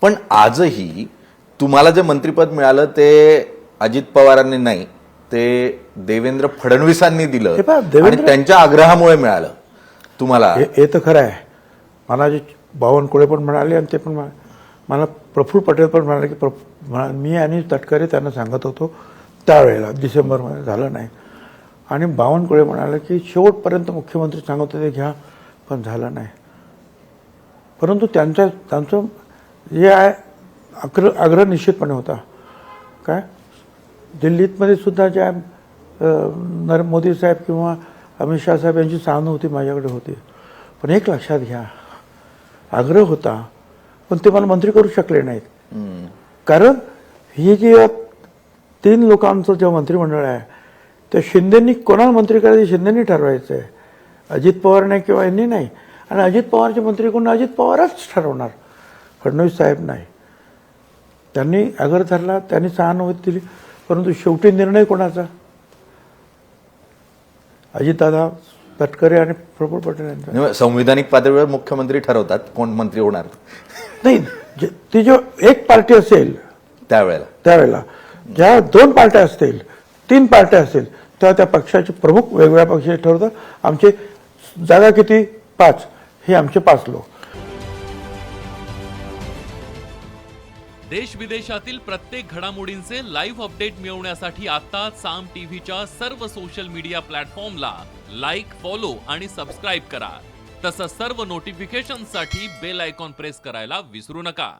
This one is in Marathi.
पण आजही तुम्हाला जे मंत्रिपद मिळालं ते अजित पवारांनी नाही, ते देवेंद्र फडणवीसांनी दिलं हे पहा, आणि त्यांच्या आग्रहामुळे मिळालं तुम्हाला. हे तर खरं आहे. मला जे बावनकुळे पण म्हणाले आणि ते पण मला प्रफुल्ल पटेल पण म्हणाले की मी आणि तटकरे त्यांना सांगत होतो त्यावेळेला, डिसेंबरमध्ये झालं नाही. आणि बावनकुळे म्हणाले की शेवटपर्यंत मुख्यमंत्री सांगत होते घ्या, पण झालं नाही. परंतु त्यांचं जे आहे आग्रह निश्चितपणे होता. काय दिल्लीतमध्ये सुद्धा ज्या मोदी साहेब किंवा अमित शाह साहेब यांची सहानुभूती माझ्याकडे होती. पण एक लक्षात घ्या, आग्रह होता पण ते मला मंत्री करू शकले नाहीत. कारण ही जी 3 लोकांचं जे मंत्रिमंडळ आहे ते शिंदेंनी कोणाला मंत्री करायचे शिंदेंनी ठरवायचं आहे, अजित पवार नाही किंवा यांनी नाही. आणि अजित पवारचे मंत्री कोण, अजित पवारच ठरवणार, फडणवीस साहेब नाही. त्यांनी आग्रह धरला, त्यांनी सहानुभूती दिली, परंतु शेवटी निर्णय कोणाचा, अजितदादा, तटकरे आणि प्रफुल्ल पटेल यांचा. संविधानिक पातळीवर मुख्यमंत्री ठरवतात कोण मंत्री होणार. नाही, ती जो एक पार्टी असेल त्यावेळेला ज्या 2 पार्ट्या असतील, 3 पार्ट्या असतील, तेव्हा त्या पक्षाचे प्रमुख वेगवेगळ्या पक्षाचे ठरवतात. आमचे जागा किती, 5, हे आमचे 5 लोक. देश विदेशातील प्रत्येक घडामोडींचे लाईव्ह अपडेट मिळवण्यासाठी आता साम टीव्हीच्या सर्व सोशल मीडिया प्लॅटफॉर्मला लाईक, फॉलो आणि सबस्क्राईब करा. तसंच सर्व नोटिफिकेशनसाठी बेल आयकॉन प्रेस करायला विसरू नका.